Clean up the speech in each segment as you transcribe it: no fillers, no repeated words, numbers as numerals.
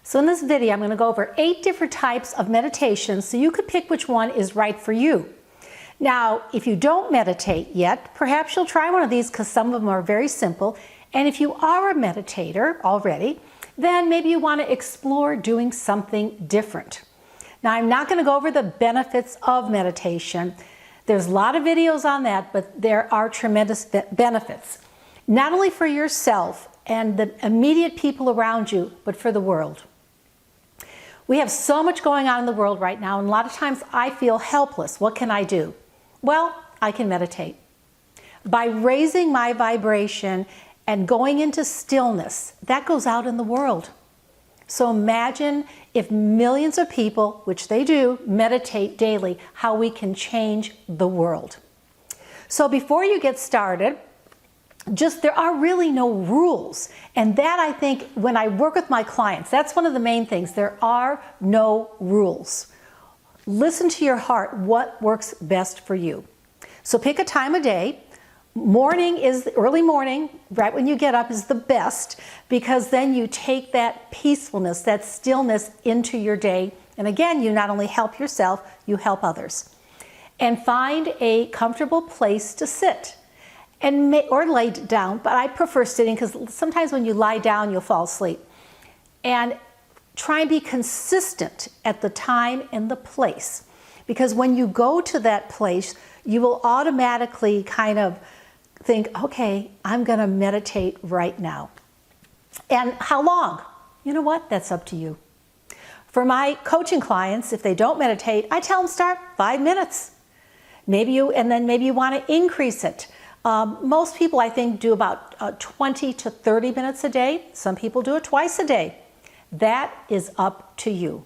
So in this video, I'm going to go over 8 different types of meditation so you could pick which one is right for you. Now, if you don't meditate yet, perhaps you'll try one of these because some of them are very simple. And if you are a meditator already, then maybe you want to explore doing something different. Now, I'm not going to go over the benefits of meditation. There's a lot of videos on that, but there are tremendous benefits, not only for yourself and the immediate people around you, but for the world. We have so much going on in the world right now, and a lot of times I feel helpless. What can I do? Well, I can meditate. By raising my vibration and going into stillness, that goes out in the world. So imagine if millions of people, which they do, meditate daily, how we can change the world. So before you get started, there are really no rules. And that, I think, when I work with my clients, that's one of the main things. There are no rules. Listen to your heart, what works best for you. So pick a time of day. Early morning, right when you get up, is the best, because then you take that peacefulness, that stillness into your day. And again, you not only help yourself, you help others. And find a comfortable place to sit or lay down, but I prefer sitting because sometimes when you lie down, you'll fall asleep. And try and be consistent at the time and the place, because when you go to that place, you will automatically kind of think, okay, I'm going to meditate right now. And how long? You know what? That's up to you. For my coaching clients, if they don't meditate, I tell them start 5 minutes. Maybe you want to increase it. Most people, I think, do about 20 to 30 minutes a day. Some people do it twice a day. That is up to you.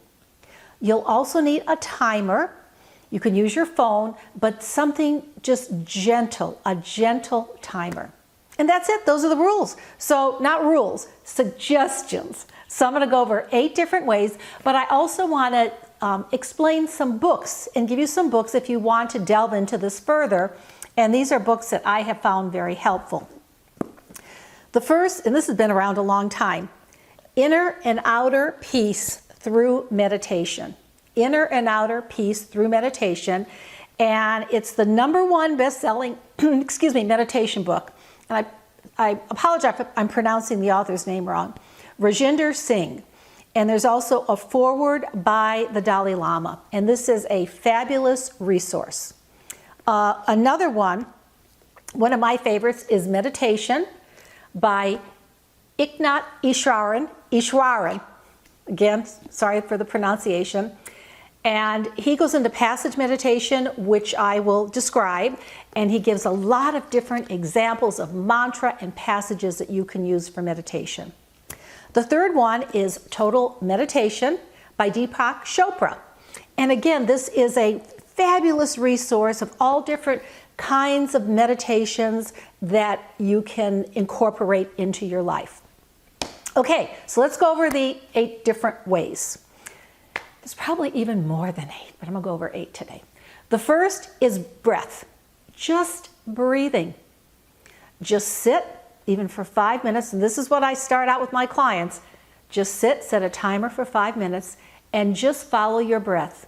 You'll also need a timer. You can use your phone, but something just gentle, a gentle timer. And that's it. Those are the rules. So not rules, suggestions. So I'm going to go over 8 different ways, but I also want to explain some books and give you some books if you want to delve into this further. And these are books that I have found very helpful. The first, and this has been around a long time, Inner and Outer Peace Through Meditation. Inner and Outer Peace Through Meditation. And it's the #1 best-selling meditation book. And I apologize if I'm pronouncing the author's name wrong. Rajinder Singh. And there's also a foreword by the Dalai Lama. And this is a fabulous resource. Another one of my favorites, is Meditation by Eknath Easwaran. Again, sorry for the pronunciation. And he goes into passage meditation, which I will describe, and he gives a lot of different examples of mantra and passages that you can use for meditation. The third one is Total Meditation by Deepak Chopra. And again, this is a fabulous resource of all different kinds of meditations that you can incorporate into your life. Okay, so let's go over the 8 different ways. There's probably even more than 8, but I'm going to go over 8 today. The first is breath, just breathing. Just sit, even for 5 minutes, and this is what I start out with my clients. Just sit, set a timer for 5 minutes, and just follow your breath.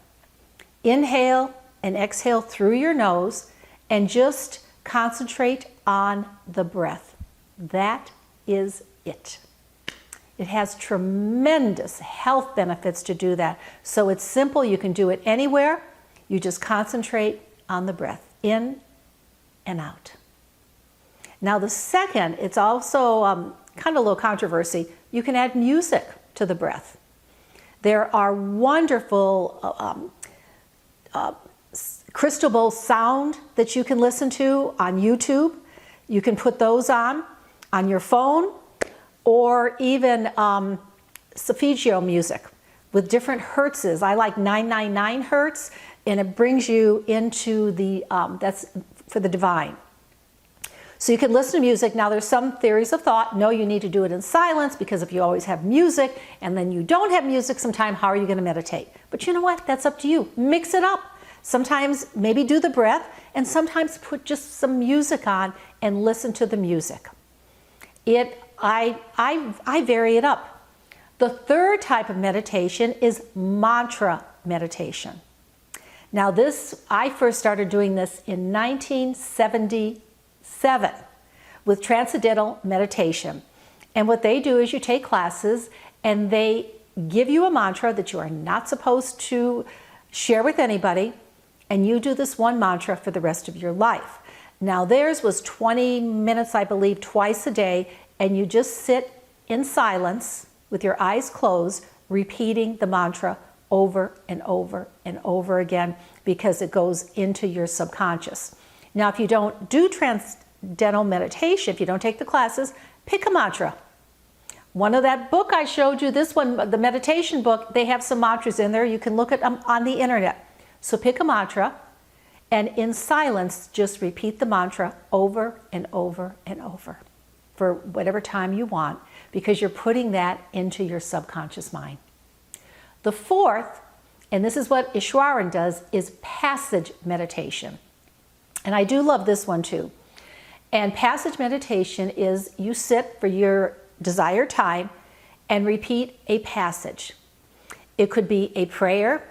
Inhale and exhale through your nose, and just concentrate on the breath. That is it. It has tremendous health benefits to do that. So it's simple. You can do it anywhere. You just concentrate on the breath, in and out. Now the second, it's also kind of a little controversy. You can add music to the breath. There are wonderful crystal bowl sound that you can listen to on YouTube. You can put those on your phone, or even solfeggio music with different hertzes. I like 999 hertz, and it brings you into that's for the divine. So you can listen to music. Now there's some theories of thought, no, you need to do it in silence, because if you always have music and then you don't have music sometime, how are you going to meditate? But you know what? That's up to you. Mix it up. Sometimes maybe do the breath, and sometimes put just some music on and listen to the music. I vary it up. The third type of meditation is mantra meditation. Now this, I first started doing this in 1977 with Transcendental Meditation. And what they do is you take classes and they give you a mantra that you are not supposed to share with anybody, and you do this one mantra for the rest of your life. Now theirs was 20 minutes, I believe, twice a day, and you just sit in silence with your eyes closed, repeating the mantra over and over and over again, because it goes into your subconscious. Now, if you don't do Transcendental Meditation, if you don't take the classes, pick a mantra. One of that book I showed you, this one, the meditation book, they have some mantras in there. You can look at them on the internet. So pick a mantra, and in silence, just repeat the mantra over and over and over for whatever time you want, because you're putting that into your subconscious mind. The fourth, and this is what Ishwaran does, is passage meditation. And I do love this one too. And passage meditation is you sit for your desired time and repeat a passage. It could be a prayer.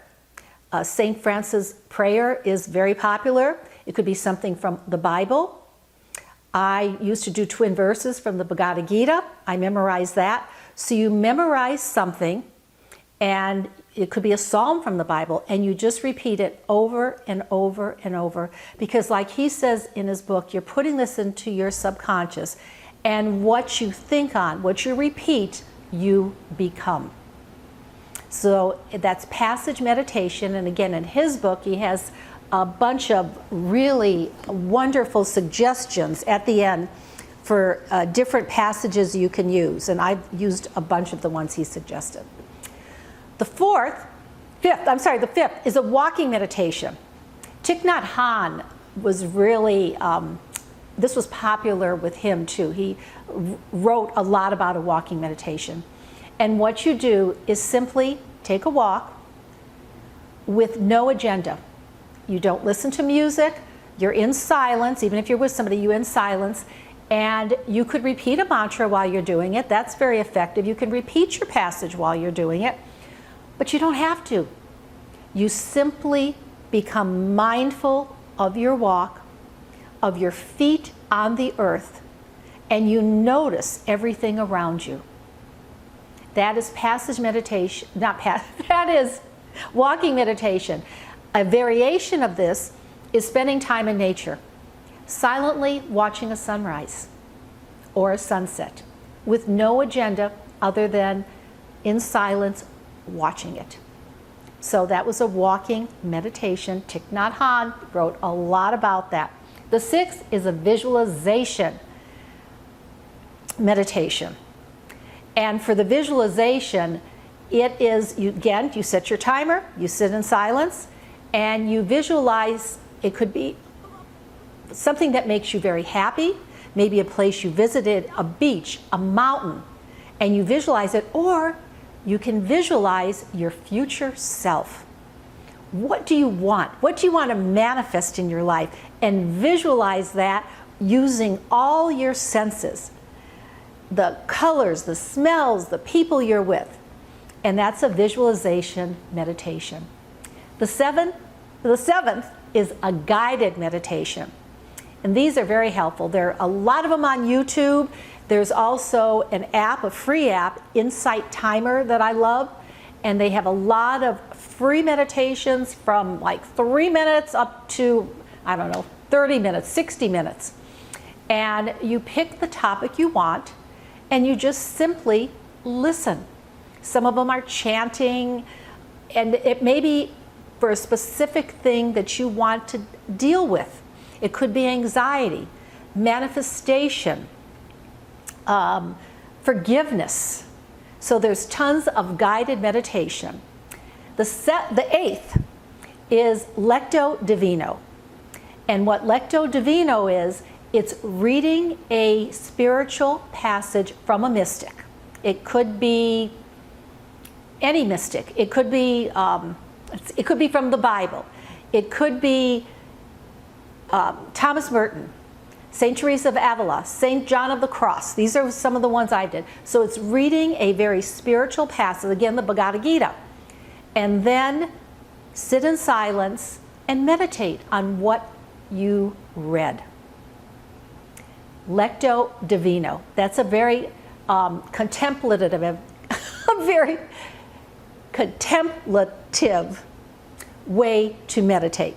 St. Francis' prayer is very popular. It could be something from the Bible. I used to do twin verses from the Bhagavad Gita. I memorized that. So you memorize something, and it could be a psalm from the Bible, and you just repeat it over and over and over, because like he says in his book, you're putting this into your subconscious, and what you think on, what you repeat, you become. So that's passage meditation, and again, in his book, he has a bunch of really wonderful suggestions at the end for different passages you can use, and I've used a bunch of the ones he suggested. The fifth is a walking meditation. Thich Nhat Hanh was really, this was popular with him too. He wrote a lot about a walking meditation. And what you do is simply take a walk with no agenda. You don't listen to music, you're in silence, even if you're with somebody, you're in silence, and you could repeat a mantra while you're doing it. That's very effective. You can repeat your passage while you're doing it, but you don't have to. You simply become mindful of your walk, of your feet on the earth, and you notice everything around you. That is passage meditation, that is walking meditation. A variation of this is spending time in nature, silently watching a sunrise or a sunset with no agenda other than in silence watching it. So that was a walking meditation. Thich Nhat Hanh wrote a lot about that. The sixth is a visualization meditation. And for the visualization, it is, you set your timer, you sit in silence, and you visualize. It could be something that makes you very happy, maybe a place you visited, a beach, a mountain, and you visualize it, or you can visualize your future self. What do you want? What do you want to manifest in your life? And visualize that using all your senses. The colors, the smells, the people you're with. And that's a visualization meditation. The seventh is a guided meditation. And these are very helpful. There are a lot of them on YouTube. There's also an app, a free app, Insight Timer, that I love. And they have a lot of free meditations from like 3 minutes up to, 30 minutes, 60 minutes. And you pick the topic you want, and you just simply listen. Some of them are chanting, and it may be for a specific thing that you want to deal with. It could be anxiety, manifestation, forgiveness. So there's tons of guided meditation. The eighth is Lectio Divino. And what Lectio Divino is, it's reading a spiritual passage from a mystic. It could be any mystic. It could be from the Bible. It could be Thomas Merton, St. Teresa of Avila, St. John of the Cross. These are some of the ones I did. So it's reading a very spiritual passage, again, the Bhagavad Gita, and then sit in silence and meditate on what you read. Lectio divina. That's a very contemplative, a very contemplative way to meditate.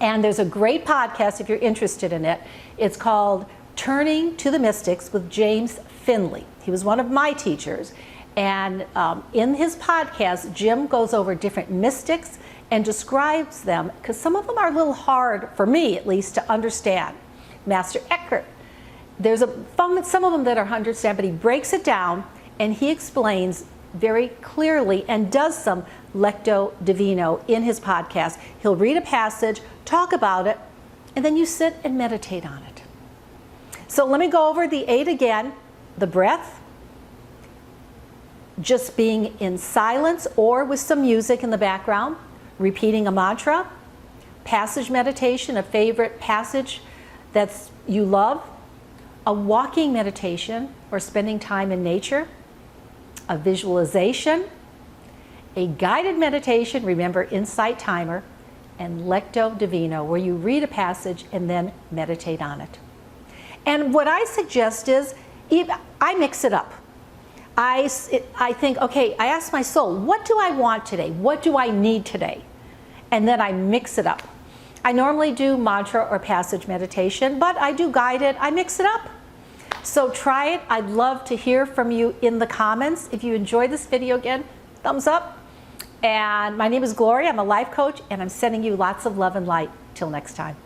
And there's a great podcast if you're interested in it. It's called Turning to the Mystics with James Finley. He was one of my teachers. And in his podcast, Jim goes over different mystics and describes them, because some of them are a little hard, for me at least, to understand. Master Eckhart, there's some of them that are hard to understand, but he breaks it down and he explains very clearly and does some Lectio divina in his podcast. He'll read a passage, talk about it, and then you sit and meditate on it. So let me go over the 8 again. The breath, just being in silence or with some music in the background, repeating a mantra, passage meditation, a favorite passage that's you love, a walking meditation or spending time in nature, a visualization, a guided meditation, remember Insight Timer, and Lectio divina, where you read a passage and then meditate on it. And what I suggest is, I mix it up. I think, okay, I ask my soul, what do I want today? What do I need today? And then I mix it up. I normally do mantra or passage meditation, but I do guided, I mix it up. So try it. I'd love to hear from you in the comments. If you enjoyed this video, again, thumbs up. And my name is Gloria. I'm a life coach, and I'm sending you lots of love and light. Till next time.